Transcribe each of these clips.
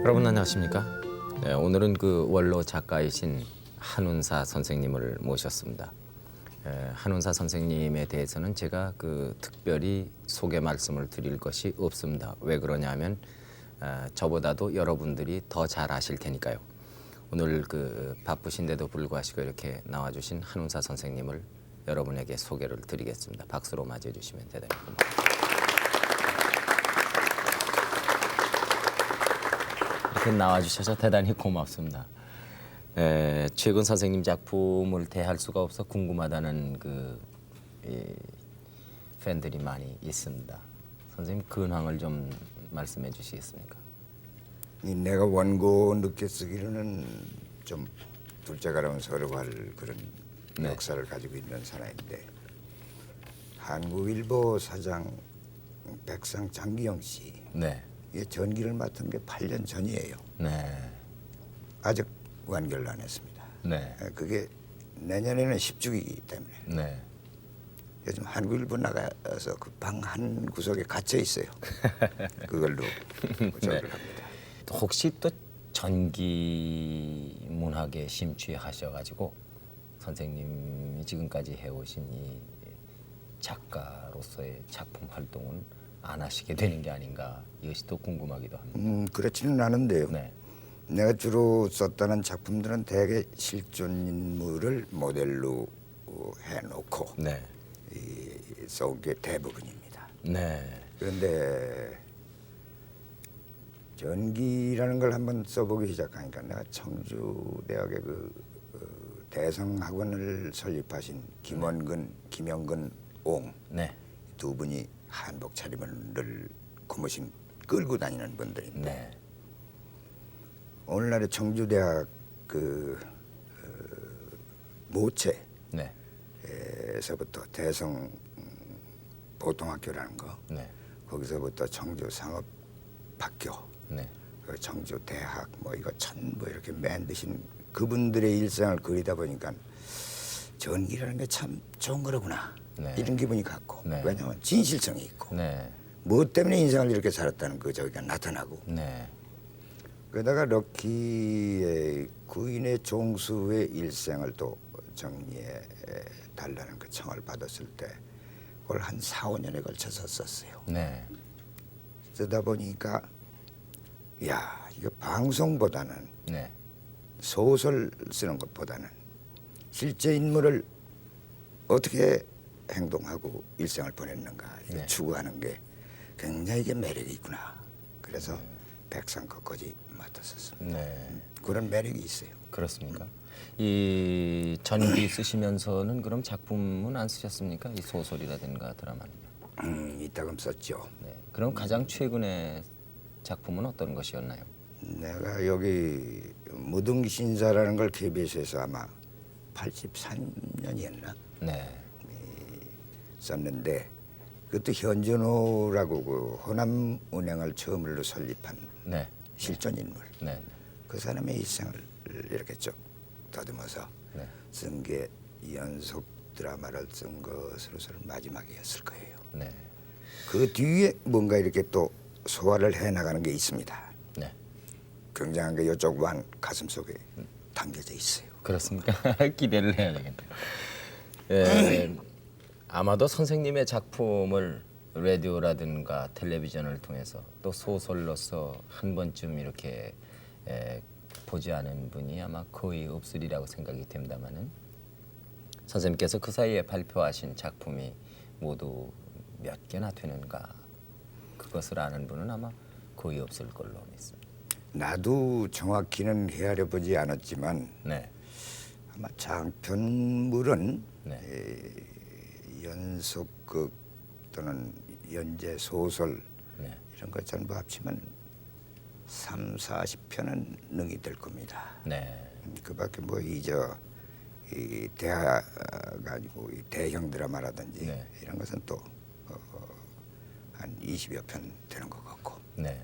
여러분 안녕하십니까? 네, 오늘은 그 원로 작가이신 한운사 선생님을 모셨습니다. 한운사 선생님에 대해서는 제가 그 특별히 소개 말씀을 드릴 것이 없습니다. 왜 그러냐면 저보다도 여러분들이 더 잘 아실 테니까요. 오늘 그 바쁘신데도 불구하고 이렇게 나와주신 한운사 선생님을 여러분에게 소개를 드리겠습니다. 박수로 맞이해 주시면 대단히 고맙습니다. 이렇게 나와주셔서 대단히 고맙습니다. 최근 선생님 작품을 대할 수가 없어 궁금하다는 팬들이 많이 있습니다. 선생님 근황을 좀 말씀해 주시겠습니까? 내가 원고 늦게 쓰기로는 좀 둘째 가라면 서려고 할 그런 역사를 가지고 있는 사나이인데, 한국일보 사장 백상 장기영 씨, 네. 이게 전기를 맡은 게 8년 전이에요. 네. 아직 완결을 안 했습니다. 네. 그게 내년에는 10주기이기 때문에 네. 요즘 한국일보 나가서 그 방 한 구석에 갇혀 있어요. 그걸로 조절을 합니다. 혹시 또 전기 문학에 심취하셔가지고 선생님이 지금까지 해오신 이 작가로서의 작품 활동은 안 하시게 되는 게 아닌가, 이것이 또 궁금하기도 합니다. 그렇지는 않은데요. 네. 내가 주로 썼다는 작품들은 대개 실존 인물을 모델로 해놓고 네. 써온 게 대부분입니다. 네. 그런데 전기라는 걸 한번 써보기 시작하니까 내가 청주대학의 대성학원을 설립하신 김원근, 김영근, 옹 네. 두 분이 한복 차림을 늘 고무신 끌고 다니는 분들인데, 네. 오늘날의 청주대학 모체에서부터 네. 대성 보통학교라는 거, 네. 거기서부터 청주 상업학교, 네. 청주 대학 뭐 이거 전부 이렇게 만드신 그분들의 일상을 그리다 보니까 전기라는 게 참 좋은 거로구나, 네. 이런 기분이 갖고. 네. 왜냐하면 진실성이 있고 네. 무엇 때문에 인생을 이렇게 살았다는 저기가 나타나고. 네. 그러다가 럭키의 구인의 종수의 일생을 또 정리해 달라는 그 청을 받았을 때 그걸 한 4, 5년에 걸쳐서 썼어요. 네. 쓰다 보니까 야, 이거 방송보다는 네. 소설 쓰는 것보다는 실제 인물을 어떻게 행동하고 일생을 보냈는가 이거 네. 추구하는 게 굉장히 이게 매력이 있구나. 그래서 백상 끝까지 맡았었습니다. 네. 그런 매력이 있어요. 그렇습니까? 이 전기 쓰시면서는 그럼 작품은 안 쓰셨습니까? 이 소설이라든가 드라마는요? 이따금 썼죠. 네. 그럼 가장 최근의 작품은 어떤 것이었나요? 내가 여기 무등신사라는 걸 KBS에서 아마 83년이었나 네. 썼는데, 그것도 현준호라고 그 호남은행을 처음으로 설립한 네. 실존 인물. 네. 그 사람의 일생을 이렇게 쭉 더듬어서 네. 쓴 게 연속 드라마를 쓴 것으로서는 마지막이었을 거예요. 네. 그 뒤에 뭔가 이렇게 또 소화를 해나가는 게 있습니다. 네. 굉장한 게 이쪽 완 가슴 속에 담겨져 있어요. 그렇습니까? 기대를 해야 되겠네요. 예, 아마도 선생님의 작품을 라디오라든가 텔레비전을 통해서 또 소설로서 한 번쯤 이렇게 보지 않은 분이 아마 거의 없으리라고 생각이 됩니다만은, 선생님께서 그 사이에 발표하신 작품이 모두 몇 개나 되는가, 그것을 아는 분은 아마 거의 없을 걸로 믿습니다. 나도 정확히는 헤아려 보지 않았지만 네. 아마 장편물은 네. 연속극 또는 연재 소설 네. 이런 것 전부 합치면 3, 40편은 능히 될 겁니다. 네. 그밖에 뭐 이 대화가 아니고 이 대형 드라마라든지 네. 이런 것은 또 한 20여 편 되는 것 같고, 네.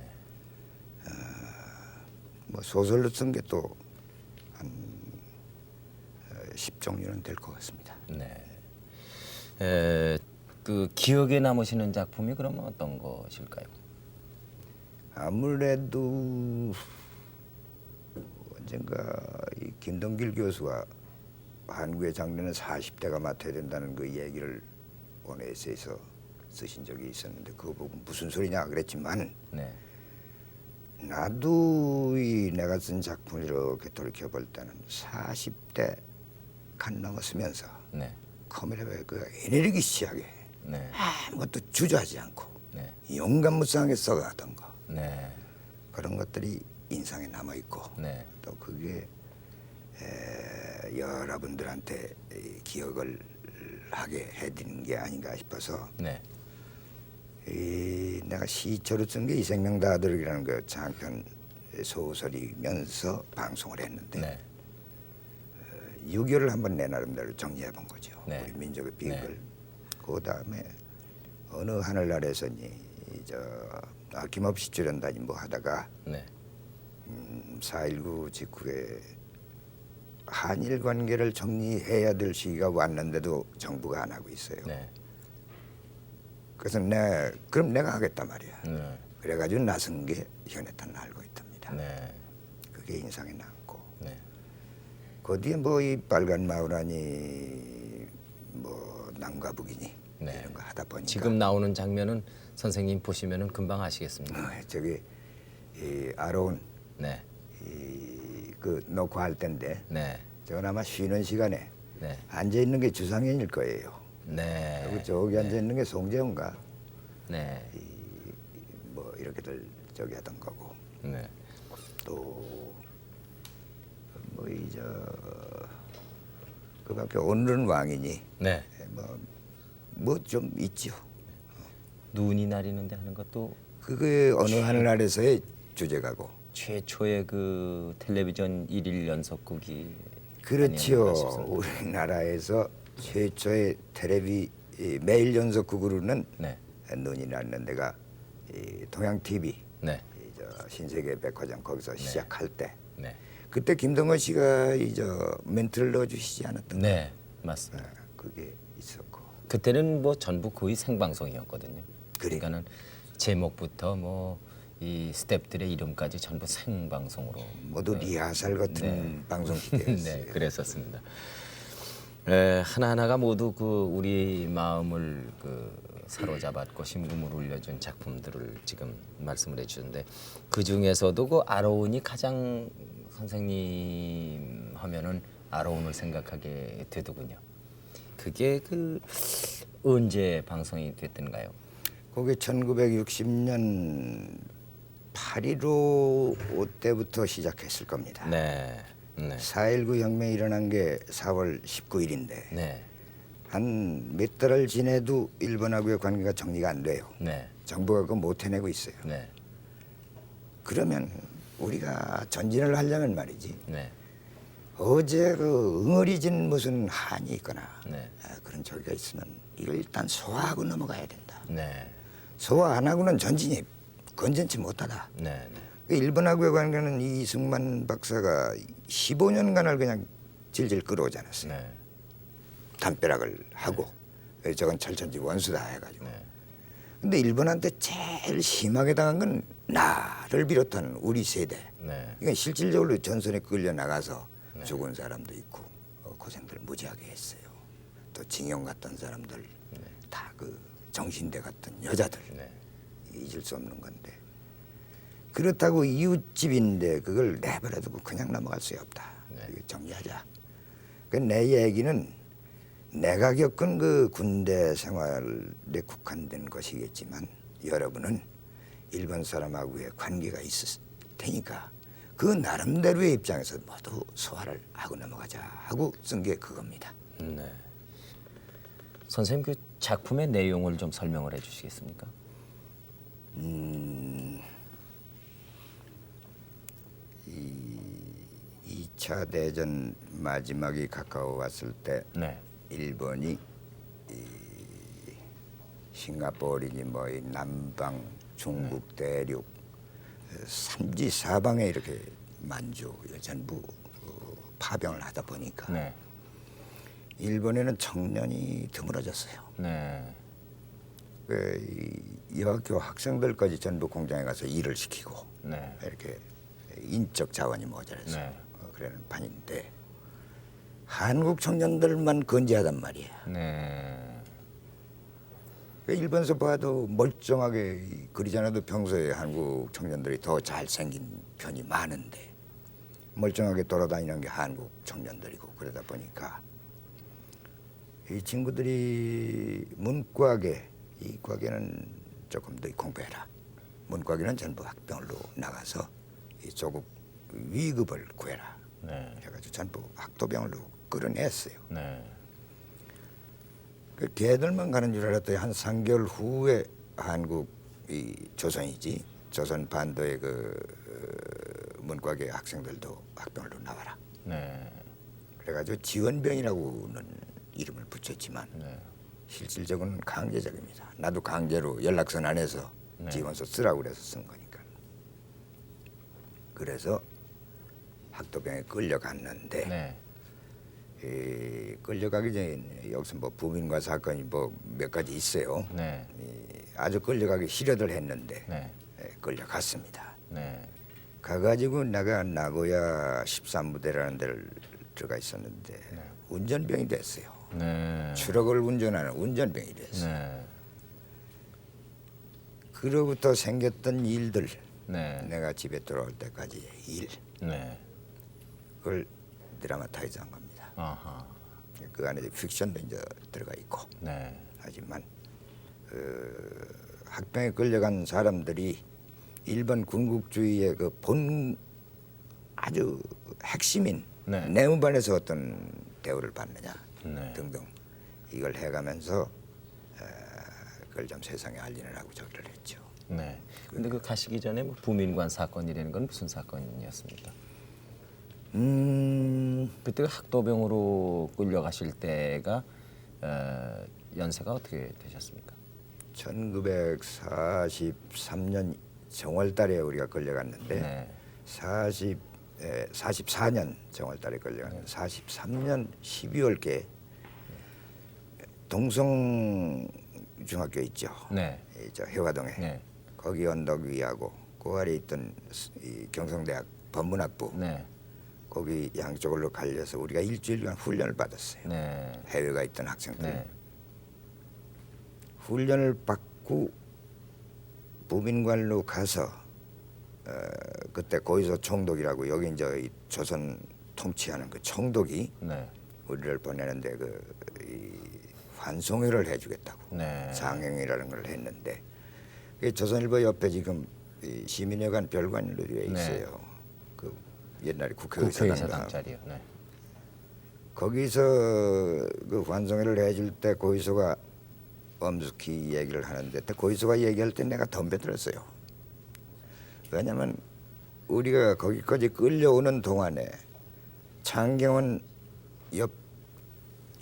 뭐 소설로 쓴 게 또 한 10종류는 될 것 같습니다. 네. 그 기억에 남으시는 작품이 그러면 어떤 것일까요? 아무래도 언젠가 이 김동길 교수가 한국의 장르는 40대가 맡아야 된다는 그 얘기를 어느 에세이에서 쓰신 적이 있었는데 그거 보고 무슨 소리냐 그랬지만 네. 나도 이 내가 쓴 작품을 이렇게 돌이켜볼 때는 40대 간 넘었으면서 네. 카메라에 그 에너지시하게 네. 아무것도 주저하지 않고 네. 용감무쌍하게 써가던 거 네. 그런 것들이 인상에 남아 있고 네. 또 그게 여러분들한테 이 기억을 하게 해드리는 게 아닌가 싶어서 네. 내가 시초로 쓴 게 이생명다들이라는 그 장편 소설이면서 방송을 했는데 네. 6.25를 한번 내 나름대로 정리해 본 거죠. 네. 우리 민족의 비극을. 네. 그 다음에 어느 하늘나라에서니 아낌없이 출연다니 뭐 하다가 네. 4.19 직후에 한일 관계를 정리해야 될 시기가 왔는데도 정부가 안 하고 있어요. 네. 그래서 그럼 내가 하겠단 말이야. 네. 그래가지고 나선 게 현해탄 알고 있답니다. 네. 그게 인상에 남고 네. 그 뒤에 뭐 이 빨간 마을하니 뭐 남과 북이니 네. 이런 거 하다 보니까 지금 나오는 장면은 선생님 보시면은 금방 아시겠습니다. 저기 이 아로운 네. 그 녹화할 때인데 네. 저건 아마 쉬는 시간에 네. 앉아 있는 게 주상현일 거예요. 네. 그리고 저기 앉아 있는 게 송재훈가 네. 뭐 이렇게들 저기 하던 거고 네. 또 뭐 그밖에 오늘은 왕이니 네. 뭐 좀 있죠. 눈이 내리는데 하는 것도 그게 어느 하늘나라에서의 주제가고 최초의 그 텔레비전 일일 연속극이 그렇지요. 아니었나 싶습니다. 우리나라에서 최초의 텔레비 매일 연속극으로는 네. 눈이 났는 데가 동양 TV 네. 신세계 백화점 거기서 시작할 때 네. 그때 김동건 씨가 멘트를 넣어주시지 않았던 네. 맞습니다. 그게 있었고 그때는 뭐 전부 거의 생방송이었거든요. 그래. 그러니까는 제목부터 뭐 이 스태프들의 이름까지 전부 생방송으로 모두 리하살 같은 방송 시대였어요. 네, 그랬었습니다. 하나하나가 모두 그 우리 마음을 그 사로잡았고 심금을 울려준 작품들을 지금 말씀을 해주는데 그 중에서도 그 아로운이 가장 선생님 하면은 아로운을 생각하게 되더군요. 그게 그 언제 방송이 됐던가요? 그게 1960년 8.15 때부터 시작했을 겁니다. 네, 네, 4.19 혁명이 일어난 게 4월 19일인데 네, 한 몇 달을 지내도 일본하고의 관계가 정리가 안 돼요. 네, 정부가 그거 못 해내고 있어요. 네, 그러면 우리가 전진을 하려면 말이지 네, 어제 그 응어리진 무슨 한이 있거나 네, 그런 저기가 있으면 이걸 일단 소화하고 넘어가야 된다. 네, 소화 안 하고는 전진이 건전치 못하다. 네, 일본하고의 관계는 이승만 박사가 15년간을 그냥 질질 끌어오지 않았어요. 네, 담벼락을 하고 저건 철천지 원수다 해가지고. 네. 근데 일본한테 제일 심하게 당한 건 나를 비롯한 우리 세대. 네. 이건 실질적으로 전선에 끌려 나가서 죽은 사람도 있고 고생들 무지하게 했어요. 또 징용 갔던 사람들 다 그 정신대 갔던 여자들 네. 잊을 수 없는 건데 그렇다고 이웃집인데 그걸 내버려두고 그냥 넘어갈 수 없다. 네. 이거 정리하자. 그 내 얘기는 내가 겪은 그 군대 생활에 국한된 것이겠지만 여러분은 일본 사람하고의 관계가 있을 테니까 그 나름대로의 입장에서 모두 소화를 하고 넘어가자 하고 쓴 게 그겁니다. 네. 선생님 그 작품의 내용을 좀 설명을 해주시겠습니까? 2차 대전 마지막이 가까워왔을 때 네. 일본이 싱가포르니 뭐 이 남방, 중국, 대륙 삼지사방에 이렇게 만주 전부 파병을 하다 보니까 네. 일본에는 청년이 드물어졌어요. 네. 이 여학교 학생들까지 전부 공장에 가서 일을 시키고 네. 이렇게 인적 자원이 모자라서 네. 그러는 판인데 한국 청년들만 건재하단 말이야. 네. 일본에서 봐도 멀쩡하게 그러지 않아도 평소에 한국 청년들이 더 잘생긴 편이 많은데 멀쩡하게 돌아다니는 게 한국 청년들이고 그러다 보니까 이 친구들이 문과계, 이과계는 조금 더 공부해라. 문과계는 전부 학병으로 나가서 이 조국 위급을 구해라. 네. 해가지고 전부 학도병으로 끌어냈어요. 네. 그 걔들만 가는 줄 알았더니 한 3개월 후에 한국 이 조선이지 조선 반도의 그 문과계 학생들도 학병으로 나와라. 네. 그래가지고 지원병이라고는 이름을 붙였지만 네. 실질적으로는 강제적입니다. 나도 강제로 연락선 안에서 네. 지원서 쓰라고 그래서 쓴 거니까. 그래서 학도병에 끌려갔는데 네. 이 끌려가기 전에 여기서 뭐 부민과 사건이 뭐 몇 가지 있어요. 네. 아주 끌려가기 싫어들 했는데 네. 끌려갔습니다. 네. 가가지고 내가 나고야 13부대라는 데를 들어가 있었는데 운전병이 됐어요. 네. 트럭을 운전하는 운전병이 됐어요. 네. 그로부터 생겼던 일들, 네. 내가 집에 돌아올 때까지의 일, 네. 그걸 드라마타이즈한 겁니다. 아하. 그 안에 픽션도 이제 들어가 있고, 네. 하지만 학병에 끌려간 사람들이 일본 군국주의의 그 본 아주 핵심인 네. 내무반에서 어떤 대우를 받느냐 네. 등등 이걸 해가면서 그걸 좀 세상에 알리느라고 저기를 했죠. 네. 근데 그 가시기 전에 뭐 부민관 사건이라는 건 무슨 사건이었습니까? 그때 학도병으로 끌려가실 때가 연세가 어떻게 되셨습니까? 1943년 정월달에 우리가 끌려갔는데 네. 44년 정월달에 끌려갔는데 43년 12월께 동성 중학교 있죠. 네. 저 해화동에 네. 거기 언덕 위하고 그 아래 있던 이 경성대학 법문학부 네. 거기 양쪽으로 갈려서 우리가 일주일간 훈련을 받았어요. 네. 해외가 있던 학생들 네. 훈련을 받고 부민관로 가서 그때 고이소 총독이라고 여기 이제 이 조선 통치하는 그 총독이 네. 우리를 보내는데 이 환송회를 해주겠다고 네. 장행이라는 걸 했는데 그 조선일보 옆에 지금 이 시민회관 별관으로 되어 있어요. 그 옛날에 국회의사당 국회의사당짜리요. 네. 거기서 그 환송회를 해줄 때 고이소가 엄숙히 얘기를 하는데 고이소가 얘기할 때 내가 덤벼들었어요. 왜냐하면 우리가 거기까지 끌려오는 동안에 창경원 옆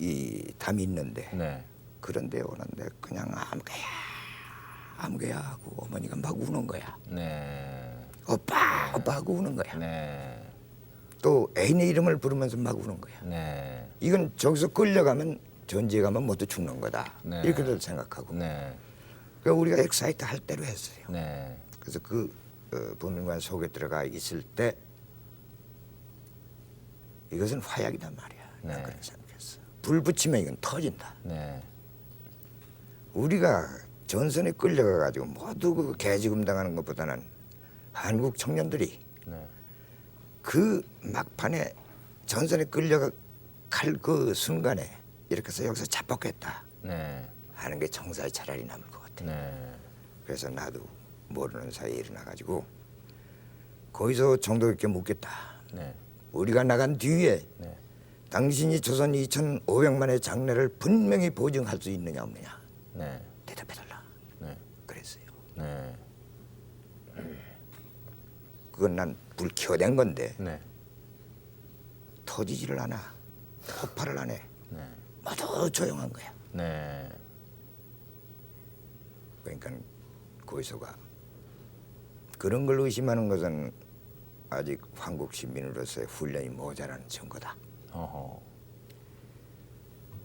이 담이 있는데 네. 그런데 오는데 그냥 아무개야 하고 어머니가 막 우는 거야. 네. 오빠 하고 우는 거야. 네. 또 애인의 이름을 부르면서 막 우는 거야. 네. 이건 저기서 끌려가면 전지에 가면 모두 죽는 거다. 네. 이렇게들 생각하고. 네. 그러니까 우리가 엑사이트 할 대로 했어요. 네. 그래서 그 부민관 속에 들어가 있을 때 이것은 화약이단 말이야. 네. 난 그렇게 생각했어. 불 붙이면 이건 터진다. 네. 우리가 전선에 끌려가 가지고 모두 그 개지금 당하는 것보다는 한국 청년들이 네. 그 막판에 전선에 끌려갈 그 순간에 이렇게 해서 여기서 자뻑했다 네. 하는 게 정사에 차라리 남을 것 같아. 네. 그래서 나도 모르는 사이에 일어나 가지고 거기서 정도있게 묻겠다. 네. 우리가 나간 뒤에 네. 당신이 조선 2,500만의 장래를 분명히 보증할 수 있느냐 없느냐 네. 대답해달라. 네. 그랬어요. 네. 그건 난 불 켜댄 건데 네. 터지지를 않아. 폭발을 안 해. 네. 모두 조용한 거야. 네. 그러니까 고이소가 그런 걸 의심하는 것은 아직 한국 시민으로서의 훈련이 모자라는 증거다. 어허.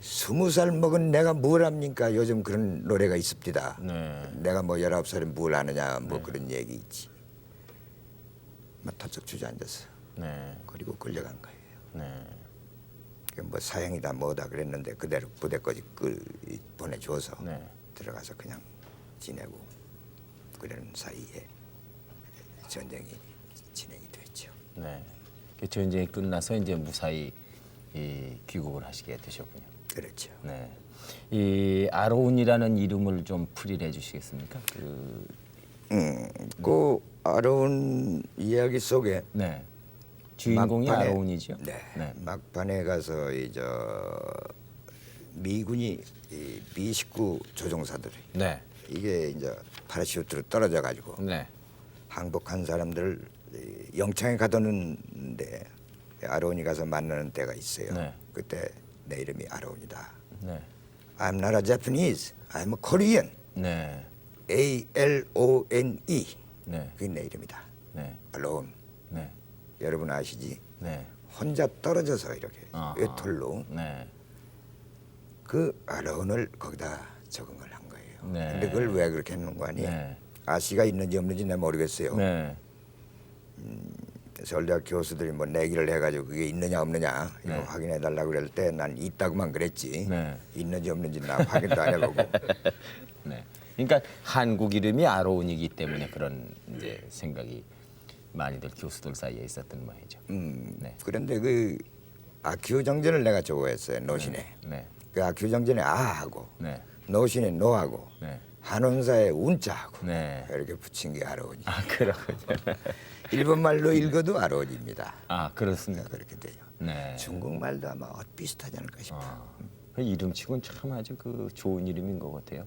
20살 먹은 내가 뭘 합니까? 요즘 그런 노래가 있습니다. 네. 내가 뭐 19살에 뭘 아느냐 뭐 그런 얘기 있지. 막 터쩍 주저앉았어. 네. 그리고 끌려간 거예요. 네. 뭐 사형이다 뭐다 그랬는데 그대로 부대까지 보내줘서 네. 들어가서 그냥 지내고 그러는 사이에 전쟁이 진행이 됐죠. 네. 그 전쟁이 끝나서 이제 무사히 귀국을 하시게 되셨군요. 그렇죠. 네. 이 아로운이라는 이름을 좀 풀이해 주시겠습니까? 그 아로운 이야기 속에 네. 주인공이 막판에- 아로운이죠. 네. 네. 막판에 가서 이제 미군이 이 B-19 조종사들이 네. 이게 이제 파라슈트로 떨어져 가지고 네. 항복한 사람들 영창에 가두는데 아로운이 가서 만나는 때가 있어요. 네. 그때 내 이름이 아로운이다. 네. I'm not a Japanese. I'm a Korean. 네. A-L-O-N-E. 네. 그게 내 이름이다. 네. 알론. 네. 여러분 아시지? 네. 혼자 떨어져서 이렇게 아하. 외톨로 네. 그 아론을 거기다 적응을 한 거예요. 네. 근데 그걸 왜 그렇게 했는 거 아니에요? 네. 아시가 있는지 없는지 내가 모르겠어요. 네. 서울대학 교수들이 뭐 내기를 해가지고 그게 있느냐 없느냐 이거 네. 확인해 달라고 그럴 때 난 있다고만 그랬지 네. 있는지 없는지 나 확인도 안 해보고 네. 그러니까 한국 이름이 아로운이기 때문에 그런 이제 생각이 많이들 교수들 사이에 있었던 모양이죠. 네. 그런데 그 아큐 정전을 내가 좋아했어요. 노신에 네. 그 아큐 정전에 아하고 네. 노신에 노하고 네. 한원사에 운자하고 네. 이렇게 붙인 게 아로운이. 아, 그렇군요. 일본말로 읽어도 아로운입니다. 아, 그렇습니까? 그렇게 돼요. 네. 중국말도 아마 비슷하지 않을까 싶어요. 그 이름치곤 참 아주 그 좋은 이름인 것 같아요.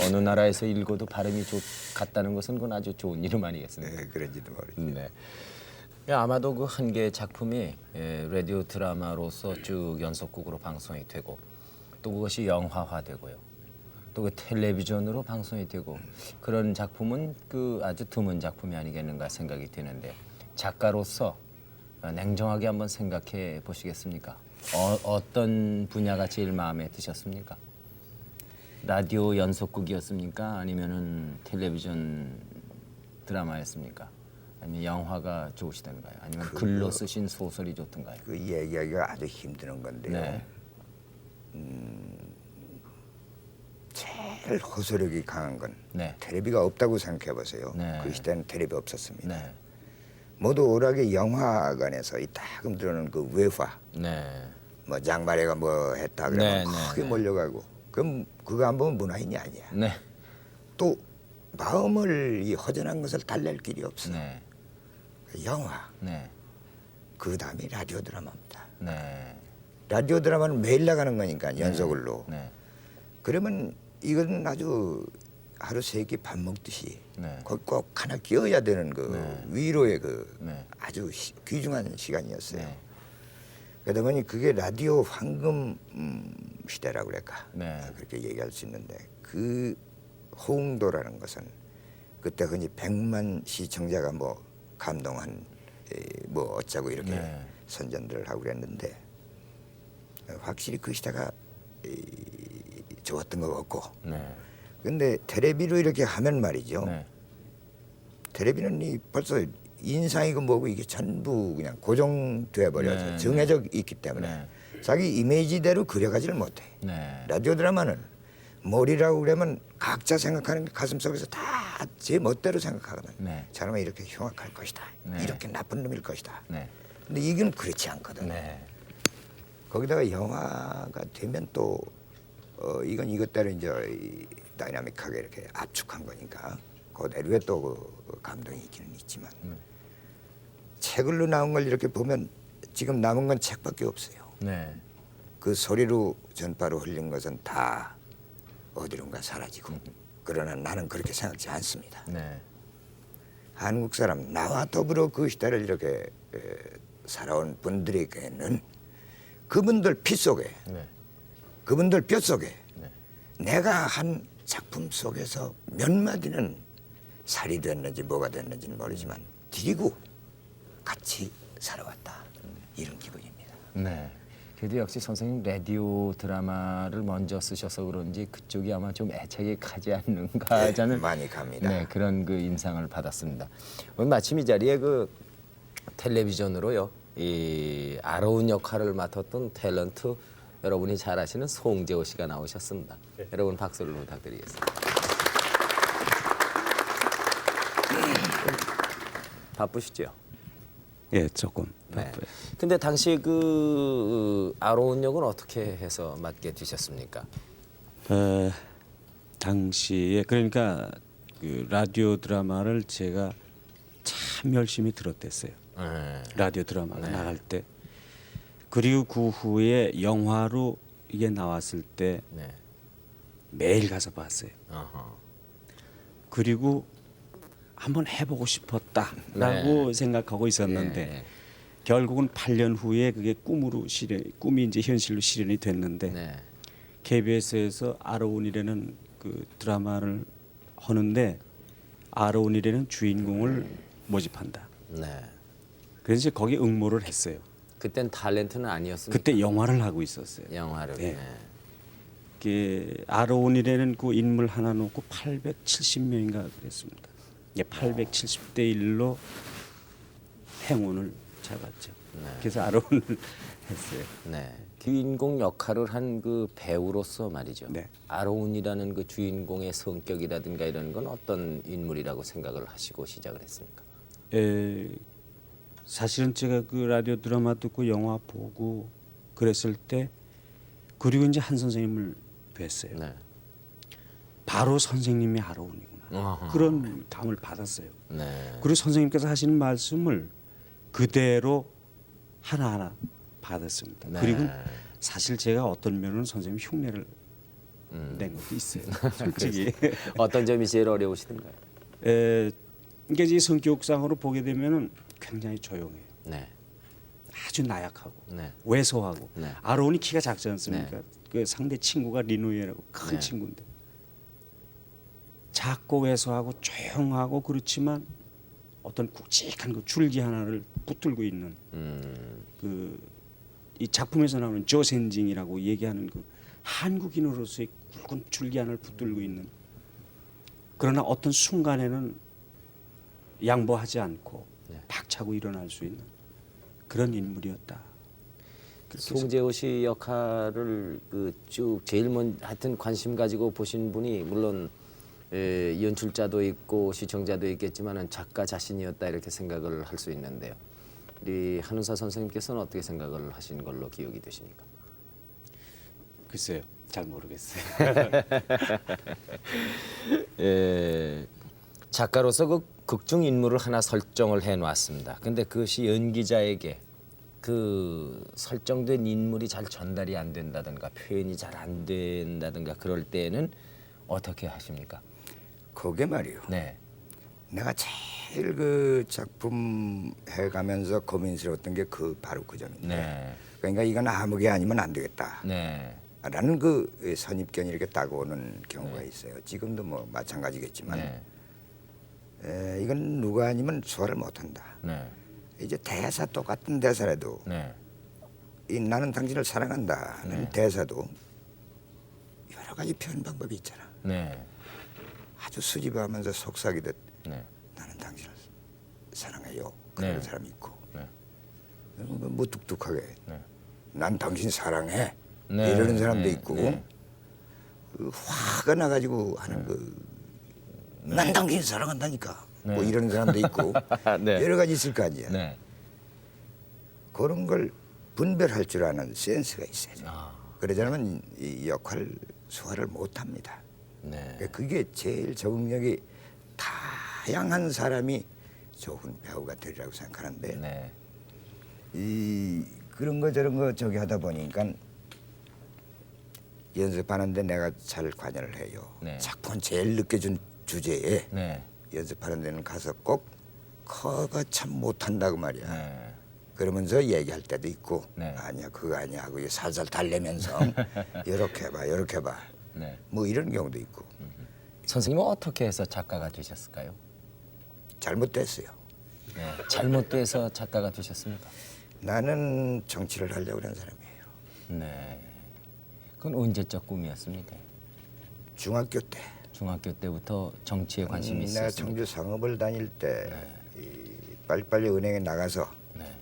어느 나라에서 읽어도 발음이 같다는 것은 그건 아주 좋은 이름 아니겠습니까? 네, 그런지도 모르죠. 네. 아마도 그 한 개의 작품이 라디오 드라마로서 쭉 연속극으로 방송이 되고 또 그것이 영화화되고요. 또 그 텔레비전으로 방송이 되고 그런 작품은 그 아주 드문 작품이 아니겠는가 생각이 드는데 작가로서 냉정하게 한번 생각해 보시겠습니까? 어떤 분야가 제일 마음에 드셨습니까? 라디오 연속극이었습니까? 아니면은 텔레비전 드라마였습니까? 아니면 영화가 좋으시던가요? 아니면 글로 쓰신 소설이 좋던가요? 그 얘기하기가 아주 힘드는 건데요. 네. 제일 호소력이 강한 건 네. 텔레비가 없다고 생각해 보세요. 네. 그 시대는 텔레비 없었습니다. 네. 모두 오락의 영화관에서 이따금 들어오는 그 외화, 네. 뭐 장마래가 뭐 했다 그러면 네, 네, 크게 네. 몰려가고 그럼 그거 안 보면 문화인이 아니야. 네. 또 마음을 이 허전한 것을 달랠 길이 없어. 네. 영화, 네. 그 다음이 라디오 드라마입니다. 네. 라디오 드라마는 매일 나가는 거니까 연속으로. 네. 그러면 이건 아주 하루 세 끼 밥 먹듯이 네. 거기 꼭 하나 끼어야 되는 그 네. 위로의 그 네. 아주 귀중한 시간이었어요. 네. 그러다 보니 그게 라디오 황금 시대라고 그럴까 네. 그렇게 얘기할 수 있는데 그 호응도라는 것은 그때 흔히 100만 시청자가 뭐 감동한 뭐 어쩌고 이렇게 네. 선전들을 하고 그랬는데 확실히 그 시대가 좋았던 것 같고 네. 근데 텔레비로 이렇게 하면 말이죠. 네. 텔레비는 이 벌써 인상이고 뭐고 이게 전부 그냥 고정돼 버려서 네, 정해져 있기 때문에 네. 자기 이미지대로 그려가지를 못해. 네. 라디오 드라마는 머리라고 그러면 각자 생각하는 게 가슴 속에서 다 제 멋대로 생각하거든. 네. 저놈은 이렇게 흉악할 것이다. 네. 이렇게 나쁜 놈일 것이다. 네. 근데 이건 그렇지 않거든. 네. 거기다가 영화가 되면 또 이건 이것대로 이제 다이나믹하게 이렇게 압축한 거니까 그대로의 또 그 감동이 있기는 있지만 책으로 나온 걸 이렇게 보면 지금 남은 건 책밖에 없어요. 네. 그 소리로 전파로 흘린 것은 다 어디론가 사라지고 그러나 나는 그렇게 생각지 않습니다. 네. 한국 사람 나와 더불어 그 시대를 이렇게 살아온 분들에게는 그분들 피 속에 네. 그분들 뼈 속에 네. 내가 한 작품 속에서 몇 마디는 살이 됐는지 뭐가 됐는지는 모르지만 드리고 같이 살아왔다 이런 기분입니다. 네. 그래도 역시 선생님 라디오 드라마를 먼저 쓰셔서 그런지 그쪽이 아마 좀 애착이 가지 않는가 하는 많이 갑니다. 네, 그런 그 인상을 받았습니다. 오늘 마침 이 자리에 그 텔레비전으로요 이 아로운 역할을 맡았던 탤런트 여러분이 잘 아시는 송재호 씨가 나오셨습니다. 여러분 박수를 부탁드리겠습니다. 바쁘시죠? 예, 조금 네. 바빠요. 근데 당시 그 아로운 역은 어떻게 해서 맡게 되셨습니까? 당시에 그러니까 그 라디오 드라마를 제가 참 열심히 들었댔어요. 네. 라디오 드라마가 나갈 때. 그리고 그 후에 영화로 이게 나왔을 때 네. 매일 가서 봤어요. 어허. 그리고 한번 해보고 싶었다라고 생각하고 있었는데 네. 결국은 8년 후에 그게 꿈이 이제 현실로 실현이 됐는데 네. KBS에서 아로운이라는 그 드라마를 하는데 아로운이라는 주인공을 모집한다. 네. 그래서 이제 거기 응모를 했어요. 그땐 탤런트는 아니었습니까? 그때 영화를 하고 있었어요. 영화를. 네. 네. 그 아로운이라는 그 인물 하나 놓고 870명인가 그랬습니다. 예, 870대 1로 행운을 잡았죠. 그래서 아로운을 했어요. 네. 주인공 역할을 한 그 배우로서 말이죠. 네. 아로운이라는 그 주인공의 성격이라든가 이런 건 어떤 인물이라고 생각을 하시고 시작을 했습니까? 사실은 제가 그 라디오 드라마 듣고 영화 보고 그랬을 때 그리고 이제 한 선생님을 뵀어요. 네. 바로 선생님이 아로운이구나. 어허. 그런 감을 받았어요. 네. 그리고 선생님께서 하시는 말씀을 그대로 하나하나 받았습니다. 네. 그리고 사실 제가 어떤 면은 선생님 흉내를 낸 것도 있어요. 솔직히. 어떤 점이 제일 어려우시던가요? 이게 이제 성격상으로 보게 되면은 굉장히 조용해요. 네. 아주 나약하고 네. 왜소하고 네. 아론이 키가 작지 않습니까? 네. 그 상대 친구가 리노이라고 큰 네. 친구인데 작고 왜소하고 조용하고 그렇지만 어떤 굵직한 그 줄기 하나를 붙들고 있는 그 이 작품에서 나오는 조센징이라고 얘기하는 그 한국인으로서의 굵은 줄기 하나를 붙들고 있는 그러나 어떤 순간에는 양보하지 않고 네. 박차고 일어날 수 있는 그런 인물이었다. 송재호 씨 역할을 그 쭉 제일 먼저 하여튼 관심 가지고 보신 분이 물론 연출자도 있고 시청자도 있겠지만은 작가 자신이었다 이렇게 생각을 할 수 있는데요. 우리 한우사 선생님께서는 어떻게 생각을 하신 걸로 기억이 되십니까? 글쎄요, 잘 모르겠어요. 작가로서 그 극중 인물을 하나 설정을 해놨습니다. 근데 그것이 연기자에게 그 설정된 인물이 잘 전달이 안 된다든가 표현이 잘 안 된다든가 그럴 때는 어떻게 하십니까? 그게 말이요. 네, 내가 제일 그 작품 해가면서 고민스러웠던 게 바로 그 점인데. 네, 그러니까 이건 아무개 아니면 안 되겠다. 네, 라는 그 선입견이 이렇게 따고 오는 경우가 있어요. 지금도 뭐 마찬가지겠지만 이건 누가 아니면 소화를 못한다. 네, 이제 대사 똑같은 대사라도 네, 이 나는 당신을 사랑한다는 대사도 여러 가지 표현 방법이 있잖아. 네, 아주 수줍어하면서 속삭이듯 네, 나는 당신을 사랑해요. 그런 네. 사람이 있고 네. 무뚝뚝하게 네. 난 당신 사랑해 네, 이러는 사람도 네, 있고 네. 그 화가 나가지고 하는 난 당신 사랑한다니까 뭐 네. 이러는 사람도 있고 네. 여러 가지 있을 거 아니야. 네. 그런 걸 분별할 줄 아는 센스가 있어야죠. 아, 그러지 않으면 이 역할 소화를 못합니다. 네. 그게 제일 적응력이 다양한 사람이 좋은 배우가 되리라고 생각하는데 네. 이 그런 거 저런 거 저기 하다 보니까 연습하는데 내가 잘 관여를 해요. 네. 작품 제일 늦게 준 주제에 네. 연습하는 데는 가서 꼭 그거 참 못한다고 말이야. 네. 그러면서 얘기할 때도 있고 네. 아니야 그거 아니야 하고 살살 달래면서 이렇게 해봐 이렇게 해봐 네. 뭐 이런 경우도 있고 선생님은 어떻게 해서 작가가 되셨을까요? 잘못됐어요. 네. 잘못돼서 작가가 되셨습니까? 나는 정치를 하려고 하는 사람이에요. 네. 그건 언제적 꿈이었습니까? 중학교 때 중학교 때부터 정치에 관심이 내가 있었습니까? 청주 상업을 다닐 때 이 빨리빨리 은행에 나가서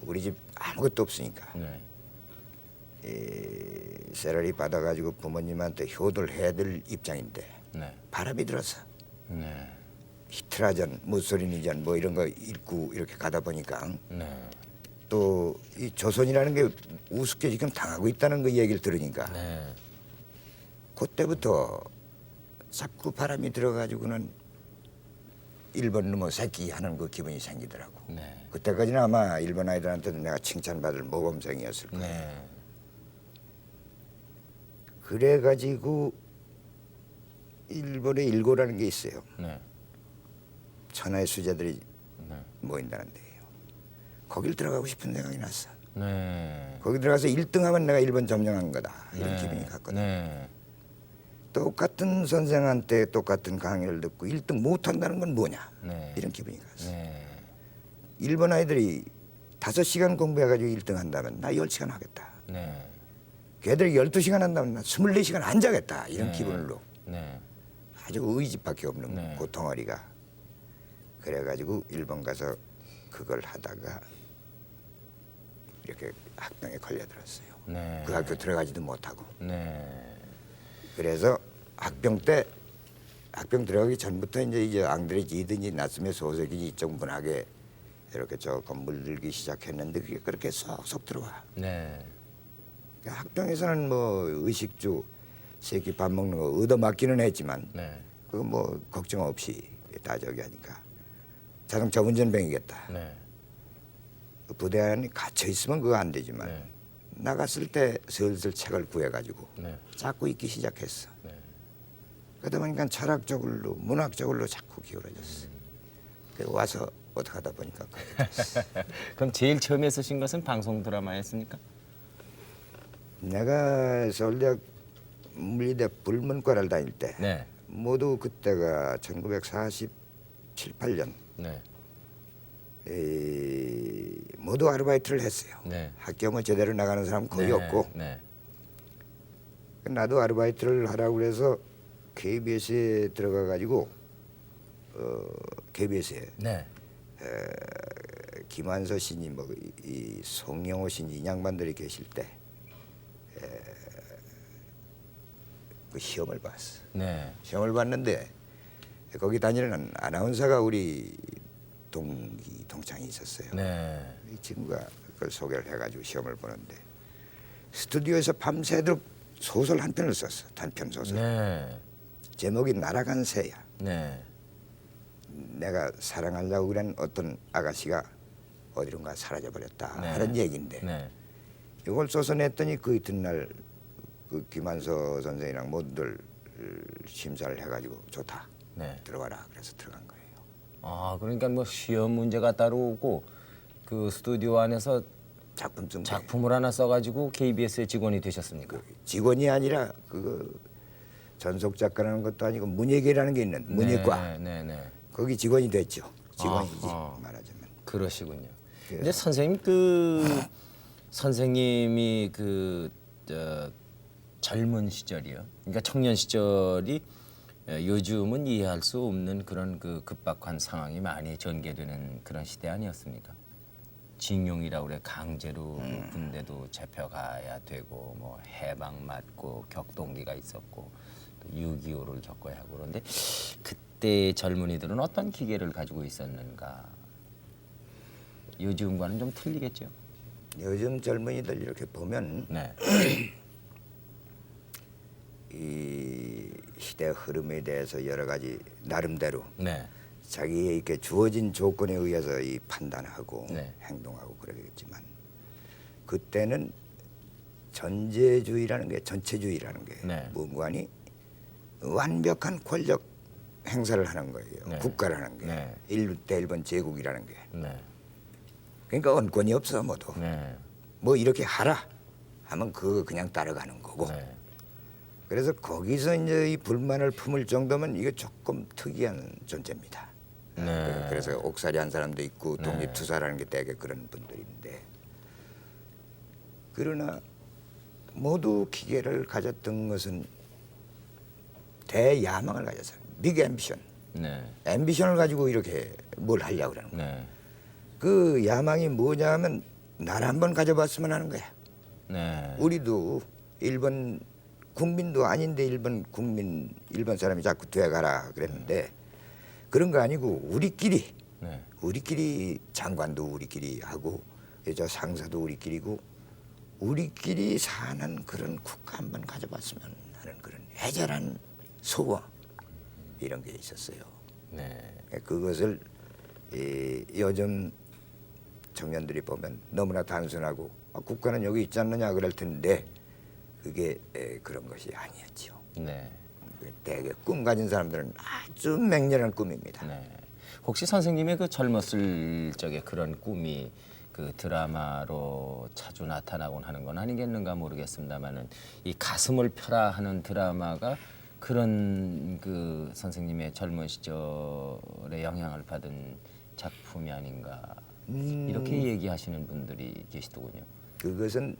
우리 집 아무것도 없으니까 네. 이 세러리 받아가지고 부모님한테 효도를 해야 될 입장인데 네. 바람이 들어서 네. 히트라전, 무소리니전 뭐 이런 거 읽고 이렇게 가다 보니까 네. 또 이 조선이라는 게 우습게 지금 당하고 있다는 그 얘기를 들으니까 네. 그때부터 자꾸 바람이 들어가지고는 일본 놈의 새끼 하는 그 기분이 생기더라고. 네. 그때까지는 아마 일본 아이들한테도 내가 칭찬받을 모범생이었을 거야. 네. 그래가지고 일본의 일고라는 게 있어요. 네. 천하의 수재들이 네. 모인다는 데예요. 거길 들어가고 싶은 생각이 났어. 네. 거기 들어가서 1등하면 내가 일본 점령한 거다 이런 기분이 갔거든. 네. 똑같은 선생한테 똑같은 강의를 듣고 1등 못한다는 건 뭐냐 네. 이런 기분이 갔어. 네. 일본 아이들이 5시간 공부해가지고 1등 한다면 나 10시간 하겠다. 네. 걔들이 12시간 한다면 나 24시간 안 자겠다 이런 네. 기분으로 네. 아주 의지밖에 없는 네. 그 덩어리가 그래가지고 일본 가서 그걸 하다가 이렇게 학병에 걸려들었어요. 네. 그 학교 들어가지도 못하고 네. 그래서 학병 들어가기 전부터 이제 앙드레 지든지 나스메 소세기지 이쪽 문학에 이렇게 조금 물들기 시작했는데 그게 그렇게 쏙쏙 들어와. 네. 학병에서는 뭐 의식주 새끼 밥 먹는 거 얻어맞기는 했지만 네. 그거 뭐 걱정 없이 다 저기 하니까 자동차 운전병이겠다. 네. 부대 안에 갇혀 있으면 그거 안 되지만 네. 나갔을 때 슬슬 책을 구해가지고 네. 자꾸 읽기 시작했어. 네. 그러다 보니까 철학적으로 문학적으로 자꾸 기울어졌어. 그래서 와서 어떻게 하다 보니까 그렇게 됐어. 그럼 제일 처음에 쓰신 것은 방송 드라마였습니까? 내가 서울대학 물리대 불문과를 다닐 때 네. 모두 그때가 1947, 8년 네. 모두 아르바이트를 했어요. 네. 학교뭐 제대로 나가는 사람 거의 네. 없고 네. 나도 아르바이트를 하라고 그래서 KBS에 들어가 가지고 KBS에 네. 김한서 씨니 이 송영호 씨니 이 양반들이 계실 때 그 시험을 봤어. 네. 시험을 봤는데 거기 다니는 아나운서가 우리 동창이 있었어요. 네. 이 친구가 그걸 소개를 해가지고 시험을 보는데 스튜디오에서 밤새도록 소설 한 편을 썼어. 단편 소설. 네. 제목이 날아간 새야. 네. 내가 사랑하려고 그런 어떤 아가씨가 어디론가 사라져 버렸다 네. 하는 얘기인데 네. 이걸 써서 냈더니 그 이튿날 그 김한서 선생이랑 모두들 심사를 해가지고 좋다 네. 들어가라 그래서 들어간 거예요. 아, 그러니까 뭐 시험 문제가 따로 오고 그 스튜디오 안에서 작품 쓴 거예요. 작품을 하나 써가지고 KBS의 직원이 되셨습니까? 직원이 아니라 그 전속 작가라는 것도 아니고 문예계라는 게 있는 문예과 네, 네, 네. 거기 직원이 됐죠. 직원이지 아하. 말하자면. 그러시군요. 그래서- 근데 선생님 선생님이 젊은 시절이요. 그러니까 청년 시절이 요즘은 이해할 수 없는 그런 그 급박한 상황이 많이 전개되는 그런 시대 아니었습니까? 징용이라고 그래 강제로 군대도 잡혀가야 되고 뭐 해방 맞고 격동기가 있었고 또 6.25를 겪어야 하고 그런데 그때 젊은이들은 어떤 기계를 가지고 있었는가? 요즘과는 좀 틀리겠죠. 요즘 젊은이들 이렇게 보면 네. 이 시대 흐름에 대해서 여러 가지 나름대로 네. 자기에게 주어진 조건에 의해서 이 판단하고 네. 행동하고 그러겠지만 그때는 전제주의라는 게 전체주의라는 게 네. 문관이 완벽한 권력 행사를 하는 거예요. 네. 국가라는 게 네. 대일본 제국이라는 게 네. 그러니까 언권이 없어 모두 네. 뭐 이렇게 하라 하면 그거 그냥 따라가는 거고 네. 그래서 거기서 이제 이 불만을 품을 정도면 이게 조금 특이한 존재입니다. 네. 그래서 옥살이 한 사람도 있고 독립투사라는 게 되게 그런 분들인데 그러나 모두 기계를 가졌던 것은 대야망을 가졌어요. 빅 앰비션. 네. 앰비션을 가지고 이렇게 뭘 하려고 그러는 거예요. 네. 그 야망이 뭐냐 하면 나라 한번 가져봤으면 하는 거야. 네. 우리도 일본 국민도 아닌데 일본 사람이 자꾸 돼가라 그랬는데 그런 거 아니고 네. 우리끼리 장관도 우리끼리 하고 저 상사도 우리끼리고 우리끼리 사는 그런 국가 한번 가져봤으면 하는 그런 애절한 소원 이런 게 있었어요. 네. 그것을 요즘 청년들이 보면 너무나 단순하고 국가는 여기 있지 않느냐 그럴 텐데 그게 그런 것이 아니었죠. 네. 대개 꿈 가진 사람들은 아주 맹렬한 꿈입니다. 네. 혹시 선생님의 그 젊었을 적에 그런 꿈이 그 드라마로 자주 나타나곤 하는 건 아니겠는가 모르겠습니다만은 이 가슴을 펴라 하는 드라마가 그런 그 선생님의 젊은 시절에 영향을 받은 작품이 아닌가 이렇게 얘기하시는 분들이 계시더군요. 그것은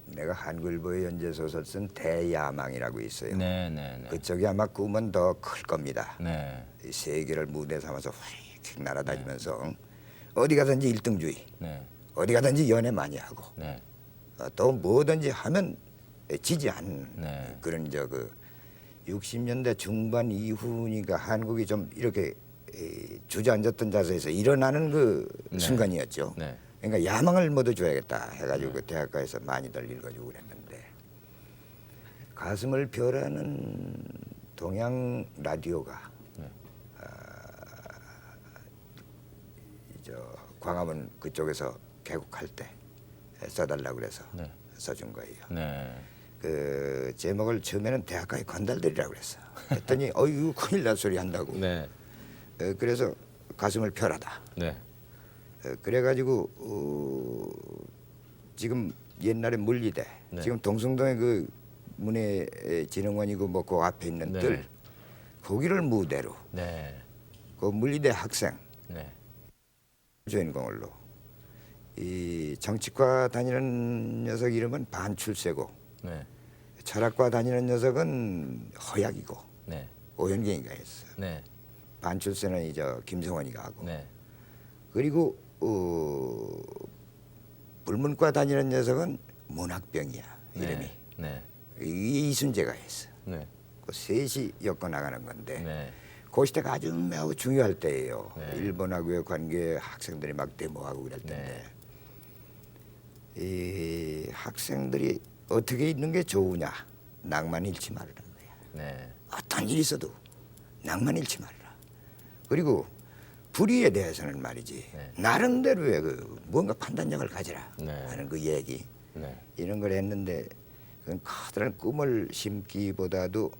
내가 한글보의 연재 소설 쓴 대야망이라고 있어요. 네, 네, 네. 그쪽이 아마 꿈은 더 클 겁니다. 네, 이 세계를 무대 삼아서 휙휙 날아다니면서 어디 가든지 일등주의, 네, 어디 가든지 연애 많이 하고 네, 또 뭐든지 하면 지지 않는 네. 그런 그 60년대 중반 이후니까 한국이 좀 이렇게 주저앉았던 자세에서 일어나는 그 네. 순간이었죠. 네. 그러니까 야망을 모두 줘야겠다 해가지고 그 대학가에서 많이들 읽어주고 그랬는데 가슴을 벼라는 동양 라디오가 네. 저 광화문 그쪽에서 개국할 때 써달라고 그래서 네. 써준 거예요. 네. 그 제목을 처음에는 대학가에 건달들이라고 그랬어. 했더니 어이구 큰일 날 소리 한다고. 네. 그래서 가슴을 펴라다. 네. 그래가지고 지금 옛날에 물리대, 네. 지금 동숭동의 그 문해진흥원이고 뭐 그 앞에 있는 네. 뜰, 거기를 무대로 네. 그 물리대 학생 네. 주인공으로 이 정치과 다니는 녀석 이름은 반출세고 네. 철학과 다니는 녀석은 허약이고 네. 오현경이가 했어. 네. 반출세는 이제 김성원이가 하고 네. 그리고 불문과 다니는 녀석은 문학병이야 이름이. 네. 이순재가 했어. 네. 그 셋이 엮어 나가는 건데 네. 그 시대가 아주 매우 중요할 때예요. 네. 일본하고의 관계 학생들이 막 데모하고 그럴 텐데 이 학생들이 어떻게 있는 게 좋으냐 낭만 잃지 말라는 거야. 네. 어떤 일이 있어도 낭만 잃지 말라. 그리고 불의에 대해서는 말이지 네. 나름대로의 그 뭔가 판단력을 가져라 네. 하는 그 얘기 네. 이런 걸 했는데 그건 커다란 꿈을 심기보다도